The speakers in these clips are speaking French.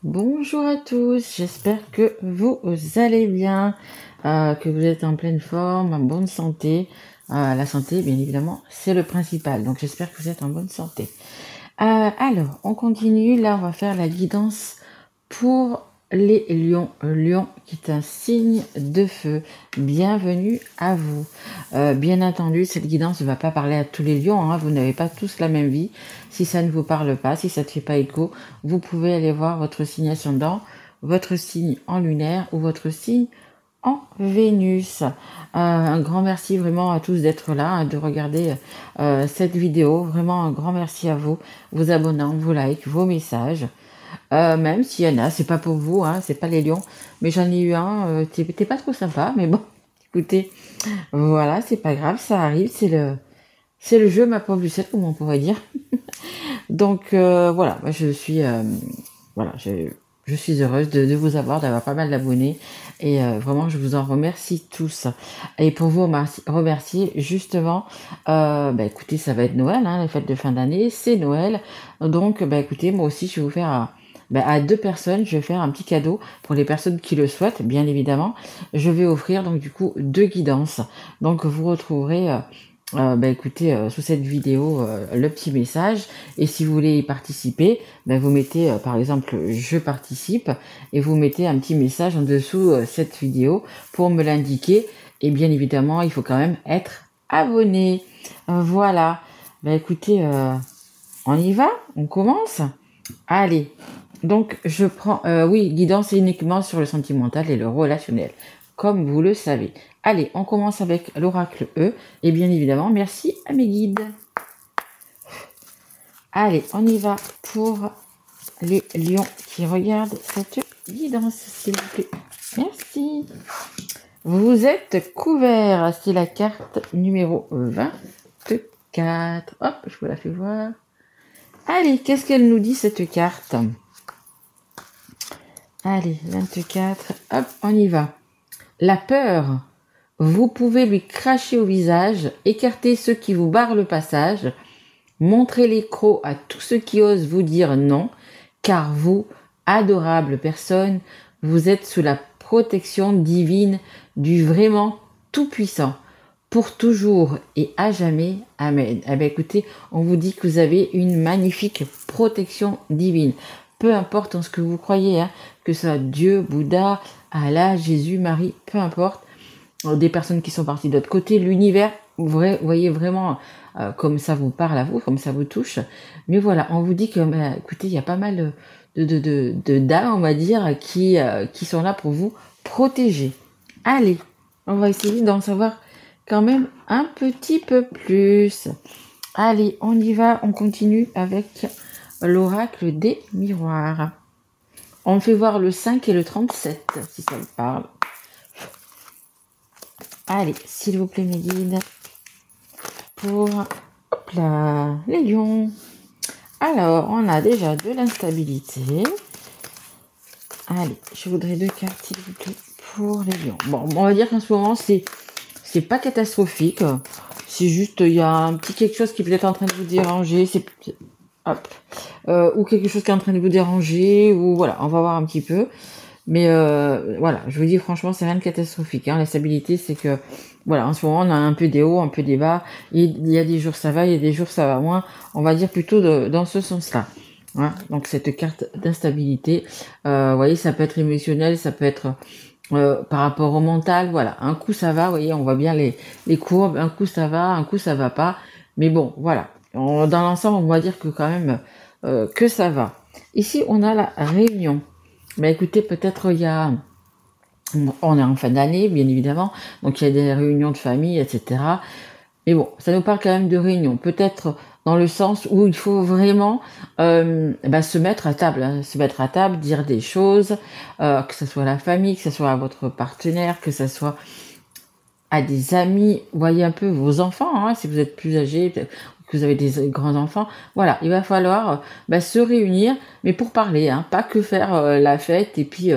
Bonjour à tous, j'espère que vous allez bien, que vous êtes en pleine forme, en bonne santé. La santé, bien évidemment, c'est le principal, donc j'espère que vous êtes en bonne santé. Alors, on continue, là on va faire la guidance pour les lions. Lion qui est un signe de feu. Bienvenue à vous. Bien entendu, cette guidance ne va pas parler à tous les lions, hein, vous n'avez pas tous la même vie. Si ça ne vous parle pas, si ça ne fait pas écho, vous pouvez aller voir votre signe ascendant, votre signe en lunaire ou votre signe en Vénus. Un grand merci vraiment à tous d'être là, de regarder cette vidéo. Vraiment un grand merci à vous, vos abonnants, vos likes, vos messages. Même s'il y en a, c'est pas pour vous, hein, c'est pas les lions. Mais j'en ai eu un, t'es pas trop sympa, mais bon, écoutez, voilà, c'est pas grave, ça arrive, c'est le jeu, ma pauvre Lucette, comme on pourrait dire. Donc voilà, moi, voilà, je suis heureuse de vous avoir, d'avoir pas mal d'abonnés. Et vraiment, je vous en remercie tous. Et pour vous remercier, justement, écoutez, ça va être Noël, hein, les fêtes de fin d'année, c'est Noël. Donc, écoutez, moi aussi, je vais vous faire à 2 personnes, je vais faire un petit cadeau pour les personnes qui le souhaitent, bien évidemment. Je vais offrir donc du coup 2 guidances. Donc, vous retrouverez écoutez, sous cette vidéo, le petit message. Et si vous voulez y participer, vous mettez par exemple je participe et vous mettez un petit message en dessous cette vidéo pour me l'indiquer. Et bien évidemment, il faut quand même être abonné. Voilà. Écoutez, on y va, on commence. Allez. Donc je prends, oui, guidance uniquement sur le sentimental et le relationnel, comme vous le savez. Allez, on commence avec l'oracle E. Et bien évidemment, merci à mes guides. Allez, on y va pour les lions qui regardent cette guidance, s'il vous plaît. Merci. Vous êtes couverts. C'est la carte numéro 24. Hop, je vous la fais voir. Allez, qu'est-ce qu'elle nous dit, cette carte? Allez, 24. Hop, on y va. La peur. Vous pouvez lui cracher au visage, écarter ceux qui vous barrent le passage, montrer les crocs à tous ceux qui osent vous dire non, car vous, adorable personne, vous êtes sous la protection divine du vraiment tout-puissant, pour toujours et à jamais. Amen. Eh bien, écoutez, on vous dit que vous avez une magnifique protection divine. Peu importe en ce que vous croyez, hein, que ce soit Dieu, Bouddha, Allah, Jésus, Marie, peu importe, des personnes qui sont parties de l'autre côté, l'univers, vous voyez vraiment comme ça vous parle à vous, comme ça vous touche. Mais voilà, on vous dit que, écoutez, il y a pas mal de dames, on va dire, qui sont là pour vous protéger. Allez, on va essayer d'en savoir quand même un petit peu plus. Allez, on y va, on continue avec l'oracle des miroirs. On me fait voir le 5 et le 37, si ça vous parle. Allez, s'il vous plaît, mes guides, pour hop là, les lions. Alors, on a déjà de l'instabilité. Allez, je voudrais 2 cartes, s'il vous plaît, pour les lions. Bon, on va dire qu'en ce moment, c'est pas catastrophique. C'est juste, il y a un petit quelque chose qui est peut-être en train de vous déranger. Hop. Ou quelque chose qui est en train de vous déranger. Ou voilà, on va voir un petit peu. Mais voilà, je vous dis franchement, c'est rien de catastrophique. Hein. La stabilité, c'est que, voilà, en ce moment, on a un peu des hauts, un peu des bas. Il y a des jours ça va, il y a des jours ça va moins. On va dire plutôt dans ce sens-là. Hein. Donc cette carte d'instabilité, vous voyez, ça peut être émotionnel, ça peut être par rapport au mental. Voilà, un coup ça va, vous voyez, on voit bien les courbes. Un coup ça va, un coup ça va pas. Mais bon, voilà. Dans l'ensemble, on va dire que quand même que ça va. Ici, on a la réunion. Écoutez, peut-être on est en fin d'année, bien évidemment, donc il y a des réunions de famille, etc. Mais bon, ça nous parle quand même de réunion. Peut-être dans le sens où il faut vraiment se mettre à table, hein, dire des choses, que ce soit à la famille, que ce soit à votre partenaire, que ce soit à des amis, voyez un peu vos enfants, hein, si vous êtes plus âgés, que vous avez des grands-enfants, voilà, il va falloir se réunir, mais pour parler, hein, pas que faire la fête et puis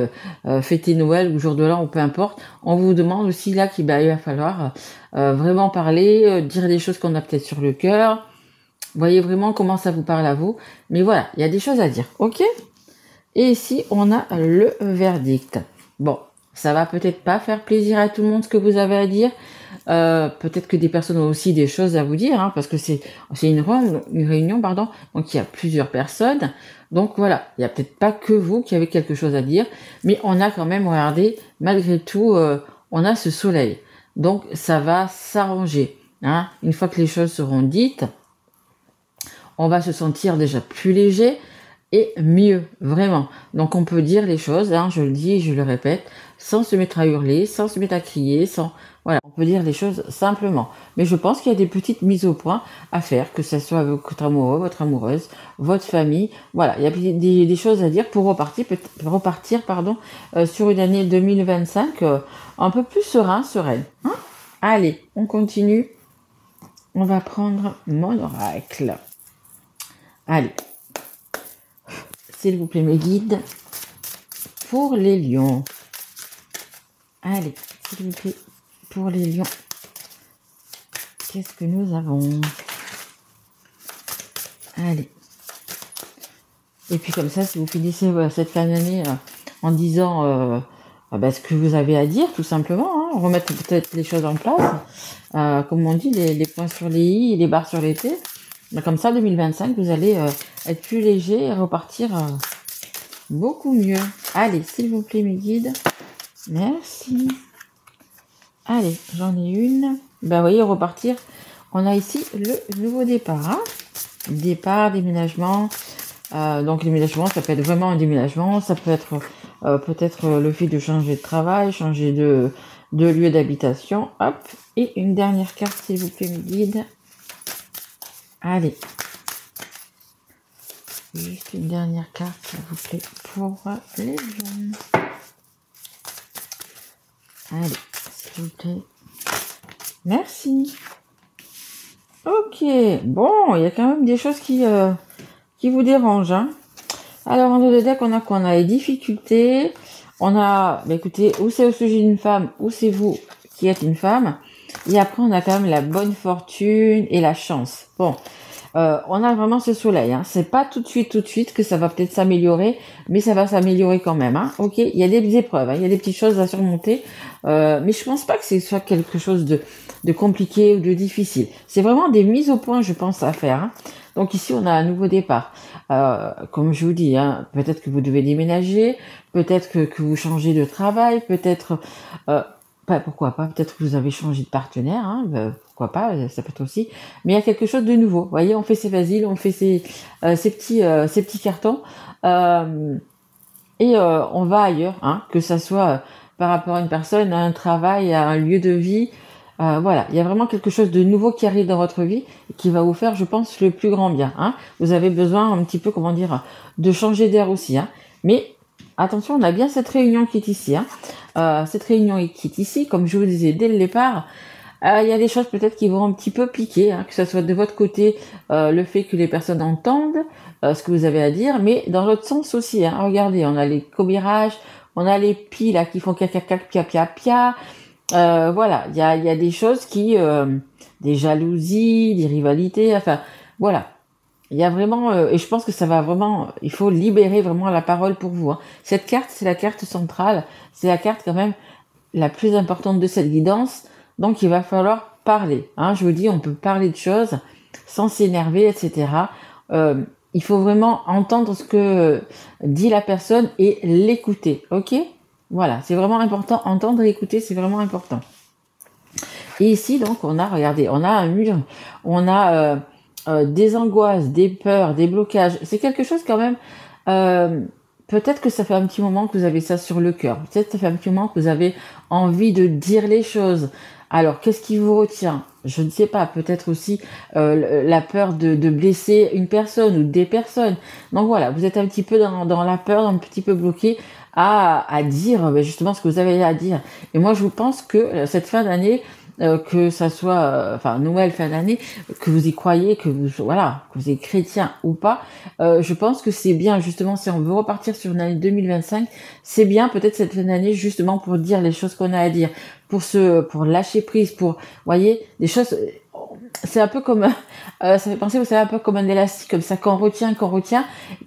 fêter Noël ou jour de l'an ou peu importe. On vous demande aussi là qu'il va falloir vraiment parler, dire des choses qu'on a peut-être sur le cœur. Voyez vraiment comment ça vous parle à vous. Mais voilà, il y a des choses à dire, ok? Et ici, on a le verdict. Bon, ça va peut-être pas faire plaisir à tout le monde ce que vous avez à dire. Peut-être que des personnes ont aussi des choses à vous dire, hein, parce que c'est une réunion, pardon. Donc il y a plusieurs personnes. Donc voilà, il y a peut-être pas que vous qui avez quelque chose à dire, mais on a quand même, regardez, malgré tout, on a ce soleil. Donc ça va s'arranger. Hein. Une fois que les choses seront dites, on va se sentir déjà plus léger et mieux, vraiment. Donc on peut dire les choses, hein, je le dis et je le répète, sans se mettre à hurler, sans se mettre à crier, voilà, on peut dire les choses simplement. Mais je pense qu'il y a des petites mises au point à faire, que ce soit avec votre amoureux, votre amoureuse, votre famille. Voilà, il y a des choses à dire pour repartir sur une année 2025 un peu plus sereine. Hein. Allez, on continue. On va prendre mon oracle. Allez. S'il vous plaît, mes guides, pour les lions. Allez, s'il vous plaît, pour les lions. Qu'est-ce que nous avons? Allez. Et puis comme ça, si vous finissez cette fin d'année en disant ce que vous avez à dire, tout simplement, hein, remettre peut-être les choses en place, comme on dit, les points sur les i et les barres sur les t. Comme ça, 2025, vous allez être plus léger et repartir beaucoup mieux. Allez, s'il vous plaît, mes guides. Merci. Allez, j'en ai une. Ben, vous voyez, repartir. On a ici le nouveau départ. Hein. Départ, déménagement. Donc, déménagement, ça peut être vraiment un déménagement. Ça peut être peut-être le fait de changer de travail, changer de lieu d'habitation. Hop. Et une dernière carte, s'il vous plaît, mes guides. Allez. Juste une dernière carte, s'il vous plaît, pour les jaunes. Allez, s'il vous plaît. Merci. Ok, bon, il y a quand même des choses qui vous dérangent. Hein. Alors, en dos de deck, on a quoi? On a les difficultés. On a, écoutez, ou c'est au sujet d'une femme, ou c'est vous qui êtes une femme. Et après, on a quand même la bonne fortune et la chance. Bon, on a vraiment ce soleil. Hein. C'est pas tout de suite que ça va peut-être s'améliorer, mais ça va s'améliorer quand même. Hein. Ok, il y a des épreuves, hein. Il y a des petites choses à surmonter, mais je pense pas que ce soit quelque chose de compliqué ou de difficile. C'est vraiment des mises au point, je pense, à faire. Hein. Donc ici, on a un nouveau départ. Comme je vous dis, hein, peut-être que vous devez déménager, peut-être que vous changez de travail, peut-être... pourquoi pas, peut-être que vous avez changé de partenaire, hein, pourquoi pas, ça peut être aussi. Mais il y a quelque chose de nouveau. Vous voyez, on fait ses vasilles, on fait ces petits cartons, et on va ailleurs, hein, que ça soit par rapport à une personne, à un travail, à un lieu de vie. Voilà, il y a vraiment quelque chose de nouveau qui arrive dans votre vie et qui va vous faire, je pense, le plus grand bien. Hein. Vous avez besoin un petit peu, de changer d'air aussi. Hein. Mais attention, on a bien cette réunion qui est ici. Hein. Cette réunion qui est ici, comme je vous disais dès le départ, il y a des choses peut-être qui vont un petit peu piquer, hein, que ce soit de votre côté le fait que les personnes entendent ce que vous avez à dire, mais dans l'autre sens aussi. Hein. Regardez, on a les commirages, on a les pies là qui font caca pia pia pia. Voilà, il y a des choses qui, des jalousies, des rivalités, enfin voilà. Il y a vraiment, et je pense que ça va vraiment, il faut libérer vraiment la parole pour vous. Hein. Cette carte, c'est la carte centrale, c'est la carte quand même la plus importante de cette guidance, donc il va falloir parler. Hein. Je vous dis, on peut parler de choses sans s'énerver, etc. Il faut vraiment entendre ce que dit la personne et l'écouter, ok ? Voilà, c'est vraiment important, entendre et écouter, c'est vraiment important. Et ici, donc, regardez, on a un mur, on a... des angoisses, des peurs, des blocages. C'est quelque chose quand même, peut-être que ça fait un petit moment que vous avez ça sur le cœur. Peut-être que ça fait un petit moment que vous avez envie de dire les choses. Alors, qu'est-ce qui vous retient? Je ne sais pas. Peut-être aussi la peur de blesser une personne ou des personnes. Donc voilà, vous êtes un petit peu dans la peur, un petit peu bloqué à dire justement ce que vous avez à dire. Et moi, je vous pense que cette fin d'année, que ça soit Noël, fin d'année, que vous y croyez, que vous êtes chrétien ou pas, je pense que c'est bien justement si on veut repartir sur une année 2025, c'est bien peut-être cette fin d'année justement pour dire les choses qu'on a à dire, pour lâcher prise, pour voyez des choses. c'est un peu comme, ça fait penser, vous savez, un peu comme un élastique, comme ça, qu'on retient.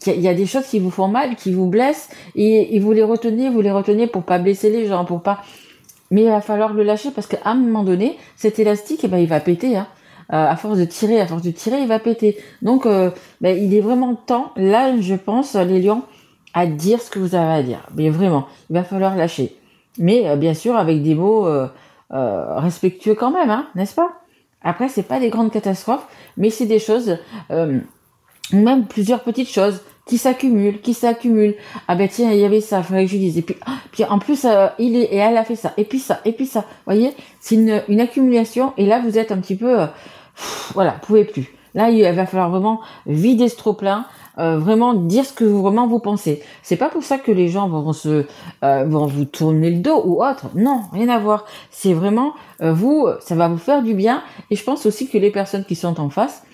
Il y a des choses qui vous font mal, qui vous blessent, et vous les retenez pour pas blesser les gens, pour pas. Mais il va falloir le lâcher parce qu'à un moment donné, cet élastique, eh ben, il va péter, hein. À force de tirer, il va péter. Donc, ben, il est vraiment temps, là, je pense, les lions, à dire ce que vous avez à dire. Mais vraiment, il va falloir lâcher. Mais bien sûr, avec des mots respectueux quand même, hein, n'est-ce pas? Après, c'est pas des grandes catastrophes, mais c'est des choses, même plusieurs petites choses qui s'accumulent, qui s'accumulent. Ah ben tiens, il y avait ça, il fallait que je dise. Et puis en plus, et elle a fait ça, et puis ça, et puis ça. Vous voyez, c'est une accumulation, et là, vous êtes un petit peu, voilà, vous pouvez plus. Là, il va falloir vraiment vider ce trop-plein, vraiment dire ce que vraiment vous pensez. C'est pas pour ça que les gens vont vous tourner le dos ou autre. Non, rien à voir. C'est vraiment, vous, ça va vous faire du bien, et je pense aussi que les personnes qui sont en face,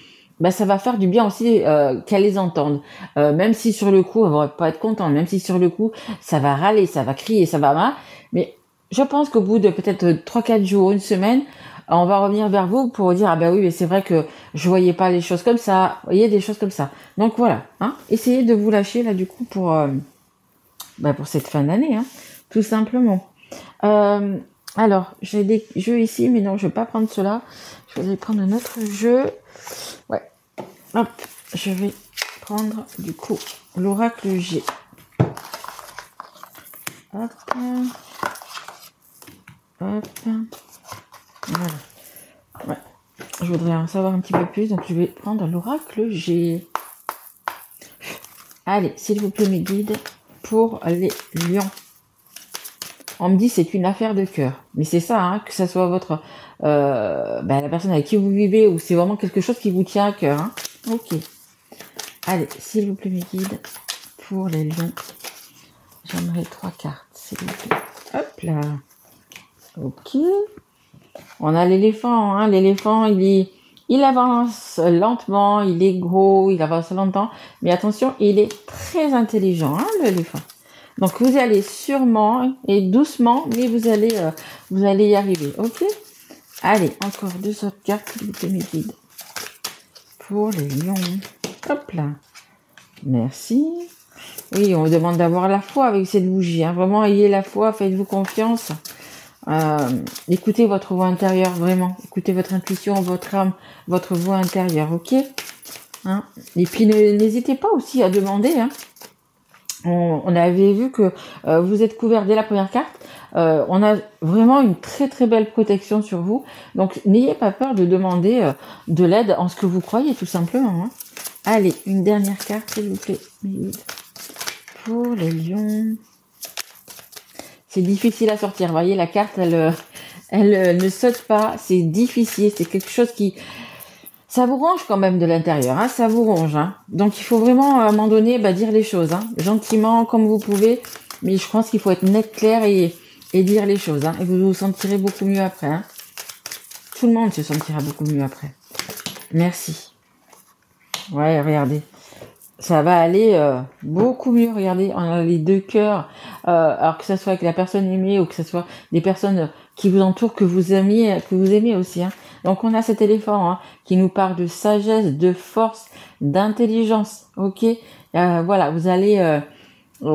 bah, ça va faire du bien aussi qu'elles les entendent. Même si sur le coup, elles vont pas être contentes, même si sur le coup, ça va râler, ça va crier, ça va mal. Mais je pense qu'au bout de peut-être 3-4 jours, une semaine, on va revenir vers vous pour dire, ah ben oui, mais c'est vrai que je voyais pas les choses comme ça. Vous voyez, des choses comme ça. Donc voilà, hein, essayez de vous lâcher là du coup pour cette fin d'année, hein, tout simplement. Alors, j'ai des jeux ici, mais non, je vais pas prendre cela. Je vais aller prendre un autre jeu. Ouais. Hop, je vais prendre du coup l'oracle G. Hop. Hop. Voilà. Ouais. Je voudrais en savoir un petit peu plus, donc je vais prendre l'oracle G. Allez, s'il vous plaît, mes guides, pour les lions. On me dit c'est une affaire de cœur. Mais c'est ça, hein, que ça soit votre la personne avec qui vous vivez ou c'est vraiment quelque chose qui vous tient à cœur. Hein. Ok. Allez, s'il vous plaît, mes guides, pour les lions, j'aimerais 3 cartes, s'il vous plaît. Hop là. Ok. On a l'éléphant, hein. L'éléphant, il avance lentement, il est gros, il avance longtemps. Mais attention, il est très intelligent, hein, l'éléphant. Donc vous allez sûrement et doucement, mais vous allez y arriver, ok? Allez, encore 2 autres cartes, s'il vous plaît, mes guides. Pour les lions. Hop là. Merci. Oui, on vous demande d'avoir la foi avec cette bougie. Hein. Vraiment, ayez la foi, faites-vous confiance. Écoutez votre voix intérieure, vraiment. Écoutez votre intuition, votre âme, votre voix intérieure, ok? Hein. Et puis, n'hésitez pas aussi à demander. Hein. On avait vu que vous êtes couvert dès la première carte. On a vraiment une très très belle protection sur vous. Donc, n'ayez pas peur de demander de l'aide en ce que vous croyez, tout simplement. Hein. Allez, une dernière carte, s'il vous plaît. Pour les lions. C'est difficile à sortir. Vous voyez, la carte, elle ne saute pas. C'est difficile. C'est quelque chose qui... Ça vous ronge quand même de l'intérieur. Hein, ça vous ronge. Hein. Donc, il faut vraiment, à un moment donné, dire les choses. Hein, gentiment, comme vous pouvez. Mais je pense qu'il faut être net, clair et dire les choses. Hein, et vous vous sentirez beaucoup mieux après. Hein. Tout le monde se sentira beaucoup mieux après. Merci. Ouais, regardez. Ça va aller beaucoup mieux. Regardez, on a les 2 cœurs. Alors que ça soit avec la personne aimée ou que ce soit des personnes qui vous entourent, que vous aimez aussi. Hein. Donc on a cet éléphant hein, qui nous parle de sagesse, de force, d'intelligence. Ok, voilà, vous allez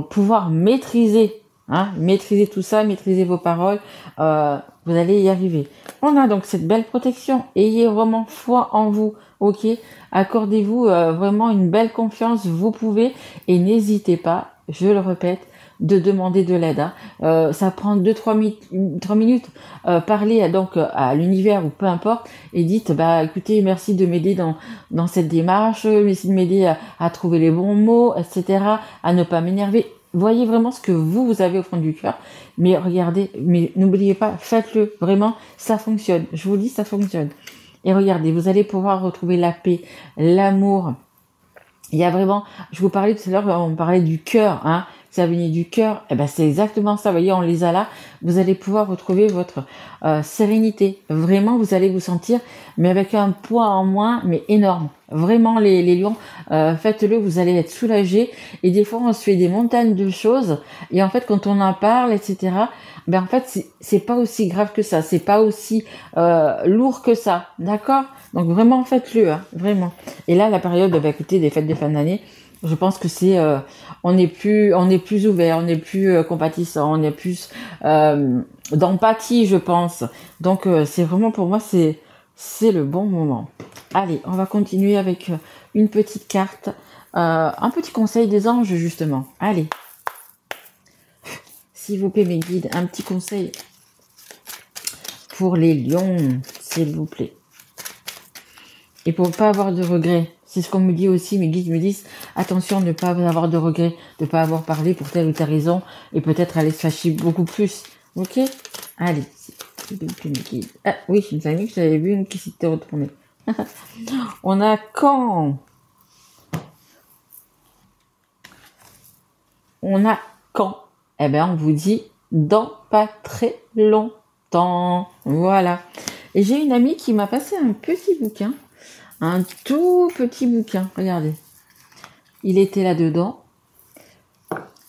pouvoir maîtriser tout ça, maîtriser vos paroles. Vous allez y arriver. On a donc cette belle protection. Ayez vraiment foi en vous. Ok, accordez-vous vraiment une belle confiance. Vous pouvez et n'hésitez pas. Je le répète, de demander de l'aide. Hein. Ça prend 2-3 minutes. Parlez donc à l'univers ou peu importe et dites écoutez, merci de m'aider dans cette démarche, merci de m'aider à trouver les bons mots, etc. À ne pas m'énerver. Voyez vraiment ce que vous avez au fond du cœur. Mais regardez, mais n'oubliez pas, faites-le. Vraiment, ça fonctionne. Je vous le dis, ça fonctionne. Et regardez, vous allez pouvoir retrouver la paix, l'amour. Il y a vraiment, je vous parlais tout à l'heure, on parlait du cœur, hein. ça venait du cœur, et ben c'est exactement ça. Vous voyez, on les a là. Vous allez pouvoir retrouver votre sérénité. Vraiment, vous allez vous sentir, mais avec un poids en moins, mais énorme. Vraiment, les lions, faites-le, vous allez être soulagés. Et des fois, on se fait des montagnes de choses. Et en fait, quand on en parle, etc., ben en fait, c'est pas aussi grave que ça. C'est pas aussi lourd que ça. D'accord? Donc vraiment, faites-le, hein, vraiment. Et là, la période, ben, écoutez, des fêtes de fin d'année, je pense que c'est, on est plus ouvert, on est plus compatissant, on est plus d'empathie, je pense. Donc c'est vraiment pour moi, c'est le bon moment. Allez, on va continuer avec une petite carte, un petit conseil des anges justement. Allez, s'il vous plaît mes guides, un petit conseil pour les lions, s'il vous plaît. Et pour ne pas avoir de regrets. C'est ce qu'on me dit aussi, mes guides me disent, attention, ne pas avoir de regrets, de ne pas avoir parlé pour telle ou telle raison, et peut-être aller se fâcher beaucoup plus. Ok? Allez, mes guides. Ah oui, je me dit que j'avais vu une qui s'était retournée. On a quand? On a quand? Eh bien, on vous dit dans pas très longtemps. Voilà. Et j'ai une amie qui m'a passé un petit bouquin. Un tout petit bouquin, regardez. Il était là-dedans.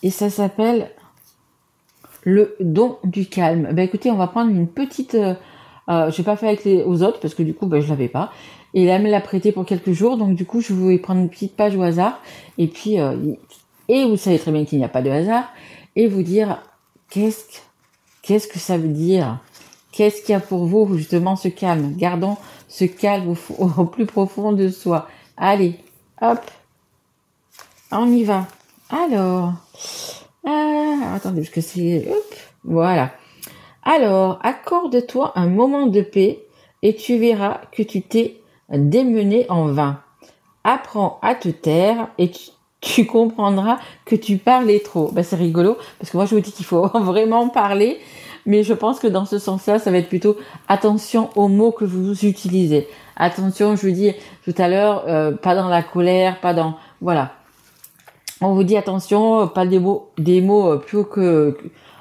Et ça s'appelle Le don du calme. Ben écoutez, on va prendre une petite... je vais pas faire avec aux autres parce que du coup, ben, je l'avais pas. Et là, elle me l'a prêté pour quelques jours. Donc du coup, je vais prendre une petite page au hasard. Et puis, et vous savez très bien qu'il n'y a pas de hasard. Et vous dire, qu'est-ce que ça veut dire? Qu'est-ce qu'il y a pour vous, justement, ce calme? Gardons ce calme au plus profond de soi. Allez, hop, on y va. Alors, attendez, parce que c'est... Hop, voilà. Alors, accorde-toi un moment de paix et tu verras que tu t'es démené en vain. Apprends à te taire et tu comprendras que tu parlais trop. Ben, c'est rigolo, parce que moi, je vous dis qu'il faut vraiment parler. Mais je pense que dans ce sens-là, ça va être plutôt attention aux mots que vous utilisez. Attention, je vous dis tout à l'heure, pas dans la colère, pas dans... Voilà. On vous dit attention, pas des mots plus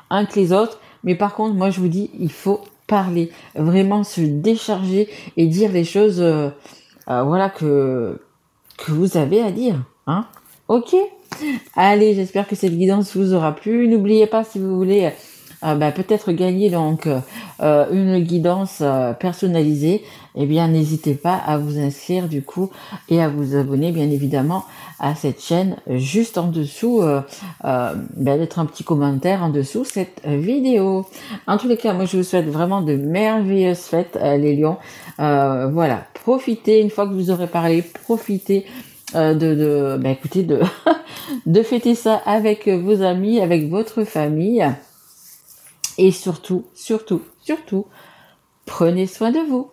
un que les autres. Mais par contre, moi, je vous dis, il faut parler. Vraiment se décharger et dire les choses voilà, que vous avez à dire. Hein, ok? Allez, j'espère que cette guidance vous aura plu. N'oubliez pas, si vous voulez... peut-être gagner donc une guidance personnalisée, eh bien n'hésitez pas à vous inscrire du coup et à vous abonner bien évidemment à cette chaîne juste en dessous, d'être un petit commentaire en dessous cette vidéo. En tous les cas, moi je vous souhaite vraiment de merveilleuses fêtes les lions. Voilà, profitez, une fois que vous aurez parlé, profitez écoutez, de fêter ça avec vos amis, avec votre famille. Et surtout, prenez soin de vous.